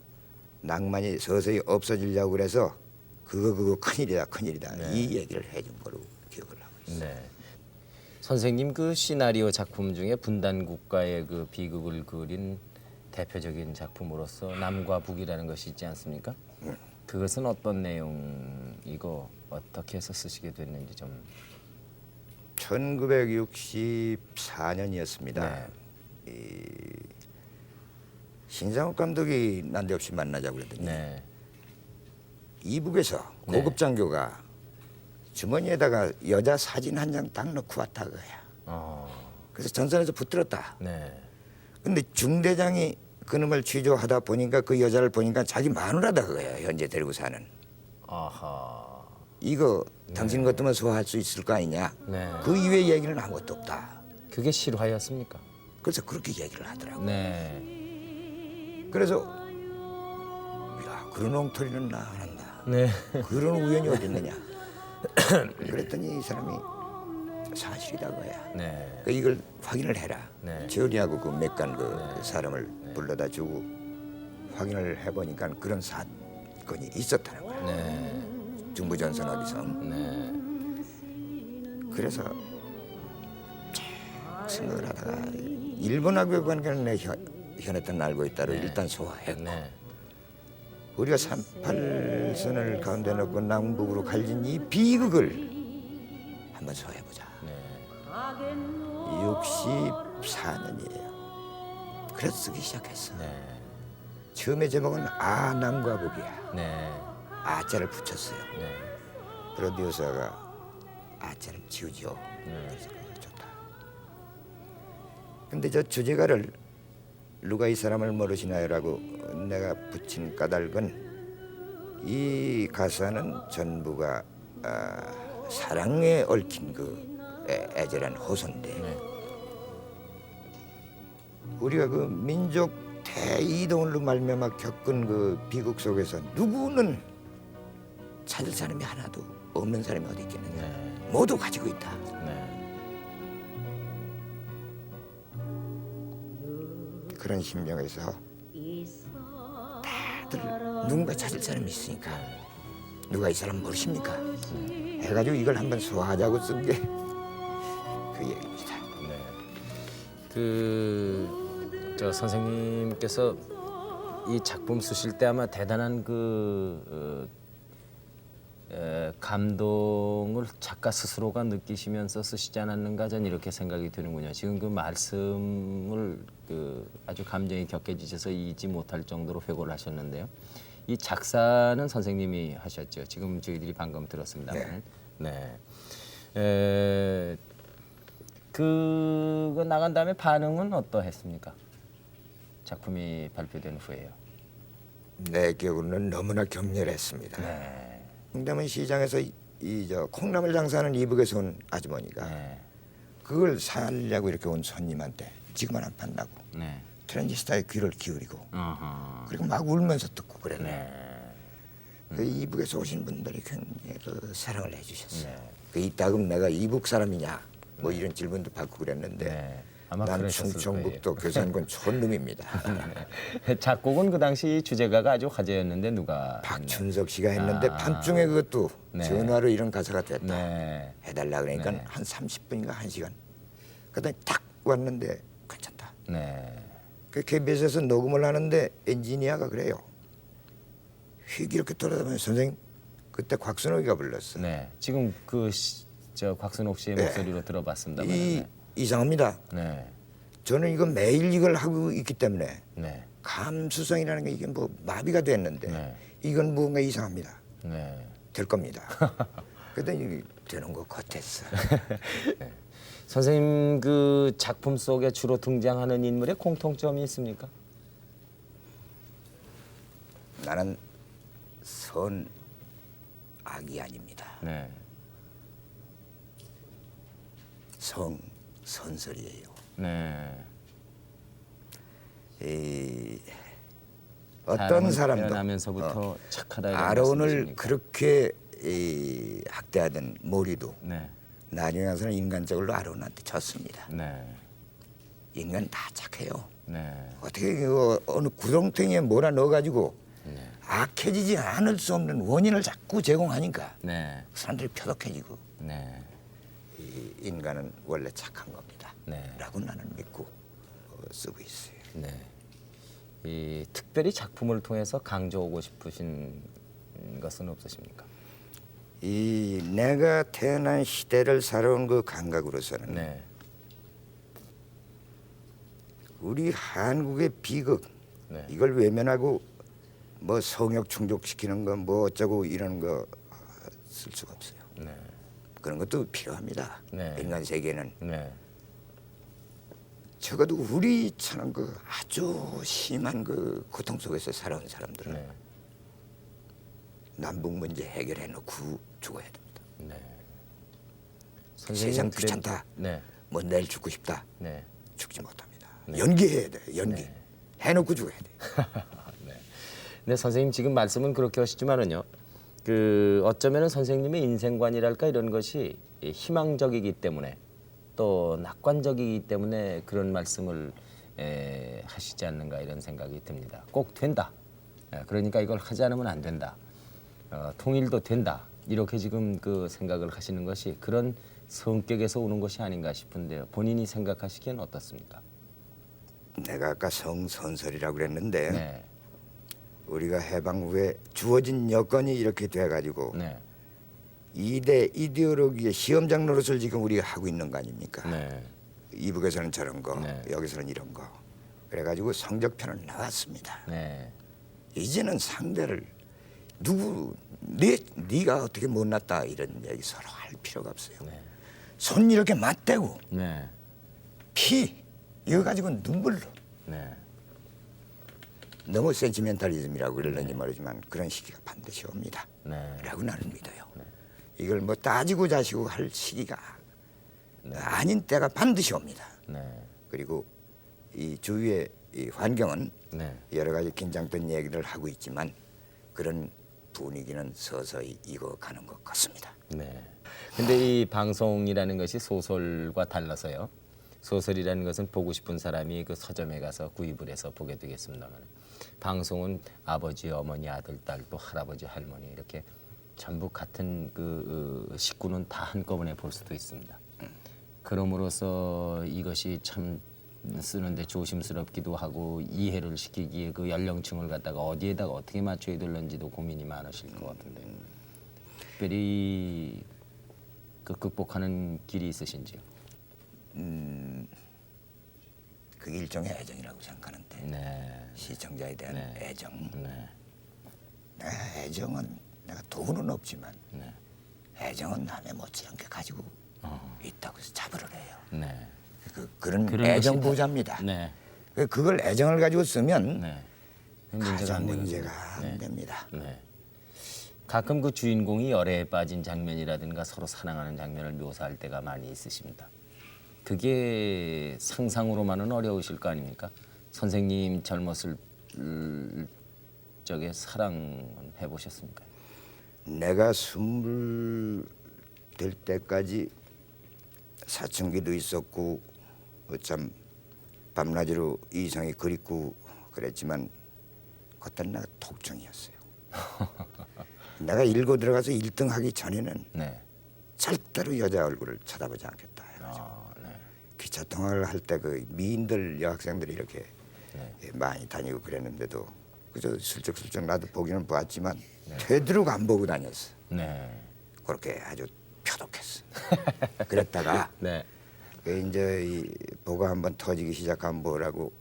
낭만이 서서히 없어지려고 그래서 그거 큰일이다 네. 이 얘기를 해준 거로 기억을 하고 있어요. 네. 선생님 그 시나리오 작품 중에 분단 국가의 그 비극을 그린 대표적인 작품으로서 남과 북이라는 것이 있지 않습니까? 그것은 어떤 내용이고 어떻게 해서 쓰시게 됐는지 좀. 1964년이었습니다. 신상욱 감독이 난데없이 만나자고 그랬더니 네. 이북에서 네. 고급 장교가 주머니에다가 여자 사진 한 장 딱 넣고 왔다 그거야. 그래서 전선에서 붙들었다. 네. 근데 중대장이 그놈을 취조하다 보니까 그 여자를 보니까 자기 마누라다 그거야. 현재 데리고 사는. 아하. 이거 당신 같으면 소화할 수 있을 거 아니냐. 네. 그 이외의 얘기는 아무것도 없다. 그게 실화였습니까? 그래서 그렇게 얘기를 하더라고. 네. 그래서 야 그런 엉터리는 나 안 한다. 네. 그런 우연이 어디 있느냐. 그랬더니 이 사람이 사실이다 그거야. 네. 그 이걸 확인을 해라. 네. 최은희하고 그 맥간 그 사람을 불러다 주고 확인을 해보니까 그런 사건이 있었다는 거야. 네. 중부전선 어디서. 네. 그래서 생각을 하다가 일본하고의 관계는 내 현했던 알고 있다로 일단 소화했고 네. 우리가 38선을 가운데 놓고 남북으로 갈린 이 비극을 한번 소화해보자. 네. 64년이에요. 그래서 쓰기 시작했어. 네. 처음에 제목은 남과 북이야. 네. 아자를 붙였어요. 네. 프로듀서가 아처럼 지우죠. 그래서 그거 좋다. 근데 저 주제가를 누가 이 사람을 모르시나요라고 내가 붙인 까닭은 이 가사는 전부가 사랑에 얽힌 그 애절한 호소인데 우리가 그 민족 대이동으로 말미암아 겪은 그 비극 속에서 누구는 찾을 사람이 하나도 없는 사람이 어디 있겠느냐. 모두 가지고 있다. 그런 심정에서 다들 누군가 찾을 사람이 있으니까 누가 이 사람 모르십니까? 해가지고 이걸 한번 소화하자고 쓴 게 그 얘기입니다. 저 선생님께서 이 작품 쓰실 때 아마 대단한 감동을 작가 스스로가 느끼시면서 쓰시지 않았는가 전 이렇게 생각이 드는군요. 지금 그 말씀을 아주 감정이 격해지셔서 잊지 못할 정도로 회고를 하셨는데요. 이 작사는 선생님이 하셨죠. 지금 저희들이 방금 들었습니다만. 그거 나간 다음에 반응은 어떠했습니까? 작품이 발표된 후에요. 내 기억으로는 너무나 격렬했습니다. 홍담은 시장에서 저 콩나물 장사하는 이북에서 온 아주머니가 그걸 사려고 이렇게 온 손님한테 지금은 안 판다고 트랜지스타에 귀를 기울이고 그리고 막 울면서 듣고 그랬네. 그 이북에서 오신 분들이 굉장히 그 사랑을 해주셨어요. 그 이따금 내가 이북 사람이냐 뭐 이런 질문도 받고 그랬는데 아마 나는 그러셨을 충청북도 교산군 촌놈입니다. 작곡은 그 당시 주제가가 아주 화제였는데 누가 박춘석 씨가 했는데 밤중에 그것도 전화로 이런 가사가 됐다 해달라 그러니까 한 30분인가 1시간 그다음에 딱 왔는데 괜찮다. 그 KBS에서 녹음을 하는데 엔지니어가 그래요. 휙 이렇게 돌아다니면 선생님 그때 곽순옥이가 불렀어. 지금 저 곽순옥 씨의 목소리로 들어봤습니다만 이상합니다. 저는 이거 매일 이걸 하고 있기 때문에 감수성이라는 게 이게 뭐 마비가 됐는데 이건 뭔가 이상합니다. 될 겁니다. 그랬더니 되는 것 같았어. 선생님 그 작품 속에 주로 등장하는 인물의 공통점이 있습니까? 나는 선 악이 아닙니다. 선설이에요. 어떤 사람도 태어나면서부터 착하다 이런 아론을 말씀이십니까? 그렇게 학대하던 모리도 나중에 가서는 인간적으로 아론한테 졌습니다. 인간 다 착해요. 어떻게 어느 구렁텅이에 몰아 넣어가지고 악해지지 않을 수 없는 원인을 자꾸 제공하니까 사람들이 표독해지고 이 인간은 원래 착한 겁니다. 라고 나는 믿고 쓰고 있어요. 이 특별히 작품을 통해서 강조하고 싶으신 것은 없으십니까? 이 내가 태어난 시대를 살아온 그 감각으로서는 우리 한국의 비극 이걸 외면하고 뭐 성욕 충족시키는 거 뭐 어쩌고 이런 거 쓸 수가 없어요. 그런 것도 필요합니다. 인간 세계는 적어도 우리처럼 그 아주 심한 그 고통 속에서 살아온 사람들은 남북 문제 해결해 놓고 죽어야 됩니다. 세상 귀찮다. 뭐 내일 죽고 싶다. 죽지 못합니다. 연기해야 돼. 연기. 해놓고 죽어야 돼. 네, 선생님 지금 말씀은 그렇게 하시지만은요. 어쩌면은 선생님의 인생관이랄까 이런 것이 희망적이기 때문에 또 낙관적이기 때문에 그런 말씀을 하시지 않는가 이런 생각이 듭니다. 꼭 된다. 그러니까 이걸 하지 않으면 안 된다. 통일도 된다. 이렇게 지금 그 생각을 하시는 것이 그런 성격에서 오는 것이 아닌가 싶은데요. 본인이 생각하시기엔 어떻습니까? 내가 아까 성선설이라고 그랬는데 우리가 해방 후에 주어진 여건이 이렇게 돼가지고 이대 이데올로기의 시험장 노릇을 지금 우리가 하고 있는 거 아닙니까? 이북에서는 저런 거, 여기서는 이런 거. 그래가지고 성적표는 나왔습니다. 이제는 상대를 네가 어떻게 못났다 이런 얘기 서로 할 필요가 없어요. 네. 손 이렇게 맞대고 네. 피 이거 가지고 눈물로 네. 너무 센티멘탈리즘이라고 그러는지 모르지만 그런 시기가 반드시 옵니다. 네. 라고 나는 믿어요. 이걸 뭐 따지고 자시고 할 시기가 아닌 때가 반드시 옵니다. 네. 그리고 이 주위의 이 환경은 네. 여러 가지 긴장된 얘기를 하고 있지만 그런 분위기는 서서히 익어가는 것 같습니다. 네. 근데 이 방송이라는 것이 소설과 달라서요. 소설이라는 것은 보고 싶은 사람이 그 서점에 가서 구입을 해서 보게 되겠습니다만, 방송은 아버지, 어머니, 아들, 딸, 또 할아버지, 할머니 이렇게 전부 같은 그 식구는 다 한꺼번에 볼 수도 있습니다. 그럼으로써 이것이 참 쓰는데 조심스럽기도 하고 이해를 시키기에 그 연령층을 갖다가 어디에다가 어떻게 맞춰야 될는지도 고민이 많으실 것 같은데, 특별히 그 극복하는 길이 있으신지요? 그 일종의 애정이라고 생각하는데 네. 시청자에 대한 네. 애정. 네. 내 애정은 내가 돈은 없지만 네. 애정은 남의 못지않게 가지고 있다고 해서 자부를 해요. 네. 그런 그런 애정 것이 부자입니다. 네. 그걸 애정을 가지고 쓰면 네. 가장 되거든요. 문제가 안 됩니다. 네. 가끔 그 주인공이 열애에 빠진 장면이라든가 서로 사랑하는 장면을 묘사할 때가 많이 있으십니다. 그게 상상으로만은 어려우실 거 아닙니까? 선생님 젊었을 적에 사랑은 해보셨습니까? 내가 20 될 때까지 사춘기도 있었고 참 밤낮으로 이성이 그립고 그랬지만 그때는 내가 독종이었어요. 내가 일고 들어가서 1등 하기 전에는 네. 절대로 여자 얼굴을 쳐다보지 않겠다 해가지고 네. 기차 통화를 할 때 그 미인들 여학생들이 이렇게 네. 많이 다니고 그랬는데도 그저 슬쩍슬쩍 나도 보기는 봤지만 되도록 안 보고 다녔어. 네. 그렇게 아주 표독했어. 그랬다가 네. 그 이제 이 보가 한번 터지기 시작하면 뭐라고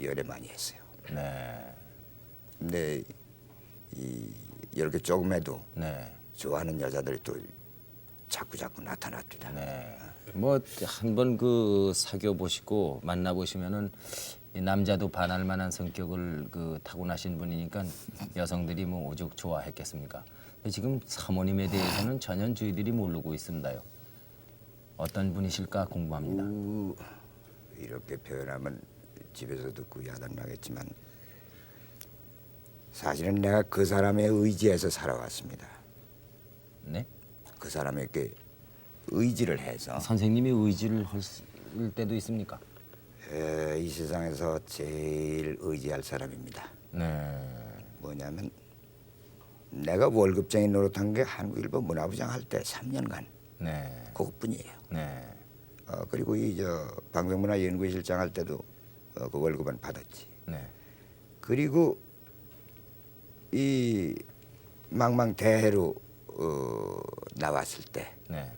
열애 많이 했어요. 네. 근데 이렇게 조금 해도 네. 좋아하는 여자들이 또 자꾸 나타납니다. 네. 뭐 한번 그 사귀어 보시고 만나 보시면은 남자도 반할 만한 성격을 그 타고나신 분이니까 여성들이 뭐 오죽 좋아했겠습니까? 근데 지금 사모님에 대해서는 전혀 저희들이 모르고 있습니다요. 어떤 분이실까 궁금합니다. 이렇게 표현하면 집에서 듣고 야단나겠지만 사실은 내가 그 사람의 의지에서 살아왔습니다. 네? 그 사람에게 의지를 해서 선생님이 의지를 할 때도 있습니까? 이 세상에서 제일 의지할 사람입니다. 네. 뭐냐면 내가 월급쟁이 노릇한 게 한국일보 문화부장 할 때 3년간 네. 그것뿐이에요. 네. 그리고 이 방송문화연구실장 할 때도 그 월급은 받았지. 네. 그리고 이 망망대해로 나왔을 때 네.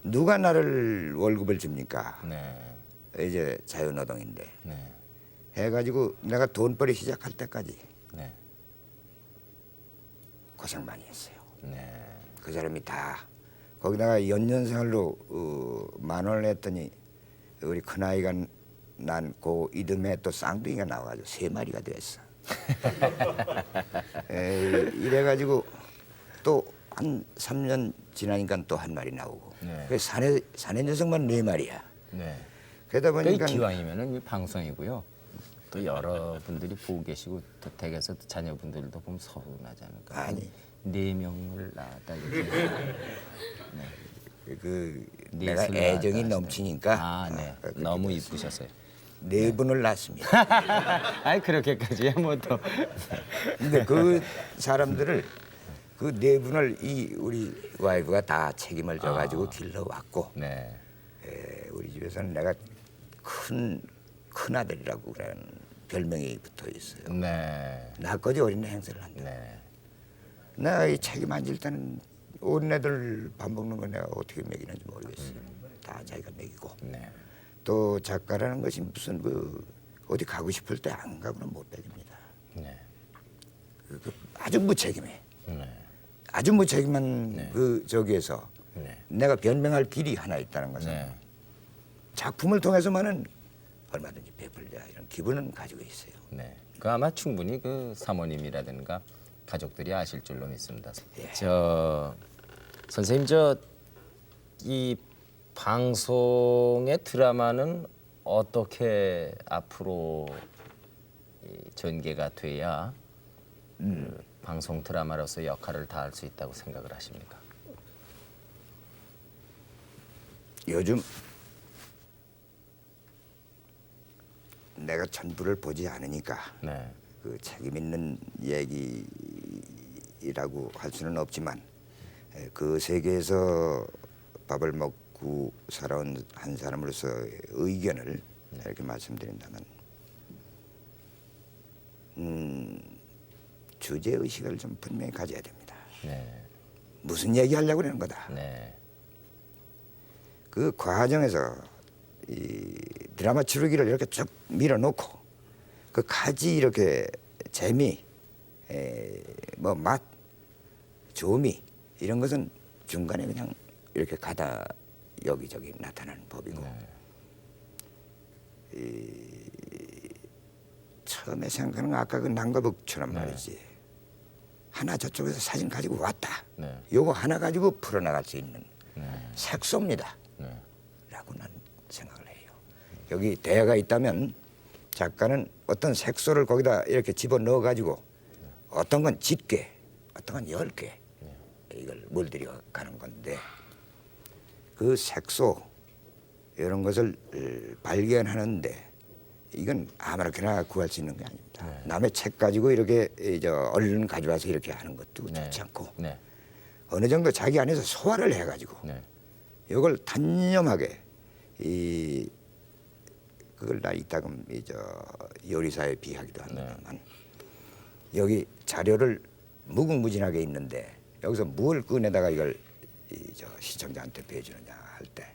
누가 나를 월급을 줍니까? 네. 이제 자유노동인데 네. 해가지고 내가 돈벌이 시작할 때까지 네. 고생 많이 했어요. 네. 그 사람이 다 거기다가 연년생활로 10,000원을 했더니 우리 큰아이가 난 그 이듬해 또 쌍둥이가 나와가지고 3마리가 됐어. 이래가지고 또 한 3년 지나니까 또 한 마리 나오고. 네. 그래서 사내 녀석만 4마리야. 네. 그러다 그러니까 보니까 기왕이면은 이 방송이고요. 또 여러분들이 보고 계시고 또 댁에서 또 자녀분들도 보면 서운하지 않을까? 아니. 4명을 낳았다 이렇게. 내가 넷을 애정이 낳았다 넘치니까 아, 네. 그렇게 너무 됐어요. 이쁘셨어요. 4분을 낳습니다. 아이 그렇게까지야 뭐 또. 근데 그 사람들을 그 4분을 이 우리 와이프가 다 책임을 져가지고 길러왔고 네. 우리 집에서는 내가 큰 아들이라고 그런 별명이 붙어 있어요. 네. 나까지 어린애 행세를 한다. 네. 내가 이 책임 안 질 때는 어린애들 밥 먹는 거 내가 어떻게 먹이는지 모르겠어요. 다 자기가 먹이고. 네. 또 작가라는 것이 무슨 어디 가고 싶을 때 안 가고는 못 다닙니다. 네. 아주 무책임해. 네. 아주 무책임한 그 저기에서 네. 내가 변명할 길이 하나 있다는 것은 네. 작품을 통해서만은 얼마든지 베풀자 이런 기분은 가지고 있어요. 네. 그 아마 충분히 그 사모님이라든가 가족들이 아실 줄로 믿습니다. 예. 저 선생님 이 방송의 드라마는 어떻게 앞으로 전개가 돼야 그 방송 드라마로서 역할을 다할 수 있다고 생각을 하십니까? 요즘 내가 전부를 보지 않으니까 네. 그 책임 있는 얘기라고 할 수는 없지만 그 세계에서 밥을 먹고 살아온 한 사람으로서의 의견을 이렇게 말씀드린다면 주제 의식을 좀 분명히 가져야 됩니다. 네. 무슨 얘기하려고 그러는 거다. 네. 그 과정에서 이 드라마 치르기를 이렇게 쭉 밀어놓고 그 가지 이렇게 재미, 뭐 맛, 조미 이런 것은 중간에 그냥 이렇게 가다 여기저기 나타나는 법이고 처음에 생각하는 건 아까 그 남과북처럼 말이지 하나 저쪽에서 사진 가지고 왔다. 네. 요거 하나 가지고 풀어나갈 수 있는 색소입니다. 네. 라고 나는 생각을 해요. 여기 대화가 있다면 작가는 어떤 색소를 거기다 이렇게 집어넣어 가지고 어떤 건 짙게 어떤 건 10개 이걸 물들여 가는 건데 그 색소 이런 것을 발견하는데 이건 아무렇게나 구할 수 있는 게 아닙니다. 남의 책 가지고 이렇게 얼른 가져와서 이렇게 하는 것도 좋지 않고 네. 어느 정도 자기 안에서 소화를 해가지고 네. 이걸 단념하게 그걸 나 이따금 요리사에 비하기도 합니다만 여기 자료를 무궁무진하게 있는데 여기서 뭘 꺼내다가 이걸 시청자한테 배주느냐 할 때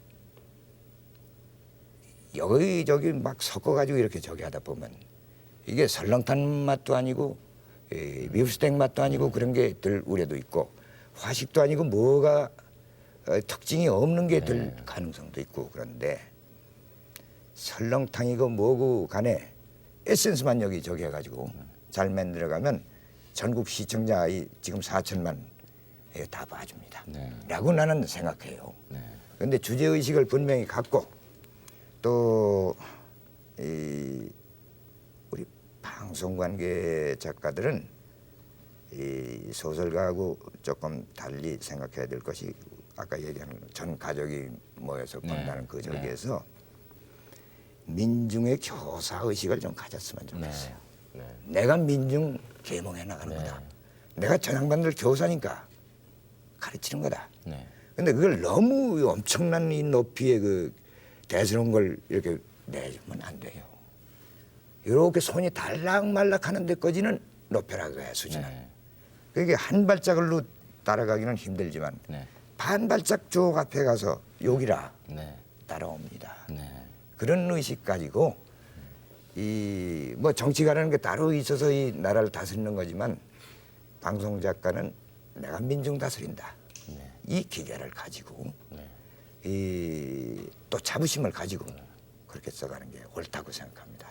여기저기 막 섞어가지고 이렇게 저기 하다 보면 이게 설렁탕 맛도 아니고 미우스텍 맛도 아니고 그런 게 들 우려도 있고 화식도 아니고 뭐가 특징이 없는 게 될 가능성도 있고 그런데 설렁탕이고 뭐고 간에 에센스만 여기 저기 해가지고 잘 만들어가면 전국 시청자 지금 4천만 다 봐줍니다. 라고 나는 생각해요. 그런데 주제의식을 분명히 갖고 또 우리 방송관계 작가들은 이 소설가하고 조금 달리 생각해야 될 것이 아까 얘기하는 전 가족이 모여서 본다는 그 저기에서 민중의 교사의식을 좀 가졌으면 좋겠어요. 내가 민중 계몽해 나가는 거다. 내가 저 양반들 교사니까 가르치는 거다. 근데 그걸 너무 엄청난 이 높이의 그 대스러운 걸 이렇게 내주면 안 돼요. 이렇게 손이 달락말락 하는 데까지는 높여라 그거야 수준을. 그게 한 발짝으로 따라가기는 힘들지만 반 발짝 쪽 앞에 가서 여기라 따라옵니다. 그런 의식 가지고 이 뭐 정치가라는 게 따로 있어서 이 나라를 다스리는 거지만 방송 작가는 내가 민중 다스린다. 이 기계를 가지고 이 또 자부심을 가지고 그렇게 써가는 게 옳다고 생각합니다.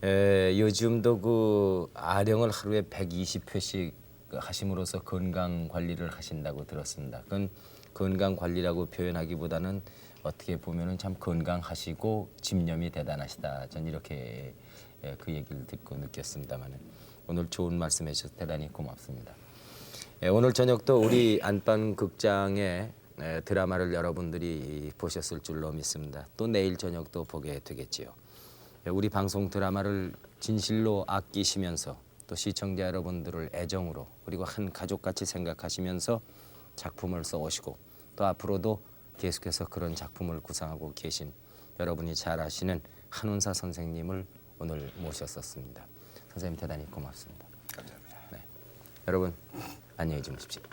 요즘도 그 아령을 하루에 120회씩 하심으로써 건강 관리를 하신다고 들었습니다. 그건 건강 관리라고 표현하기보다는 어떻게 보면은 참 건강하시고 집념이 대단하시다. 전 이렇게 그 얘기를 듣고 느꼈습니다만 오늘 좋은 말씀해 주셔서 대단히 고맙습니다. 오늘 저녁도 우리 안방 극장의 드라마를 여러분들이 보셨을 줄로 믿습니다. 또 내일 저녁도 보게 되겠지요. 우리 방송 드라마를 진실로 아끼시면서 또 시청자 여러분들을 애정으로 그리고 한 가족같이 생각하시면서 작품을 써오시고 또 앞으로도 계속해서 그런 작품을 구상하고 계신 여러분이 잘 아시는 한운사 선생님을 오늘 모셨었습니다. 선생님 대단히 고맙습니다. 감사합니다. 여러분 안녕히 주무십시오.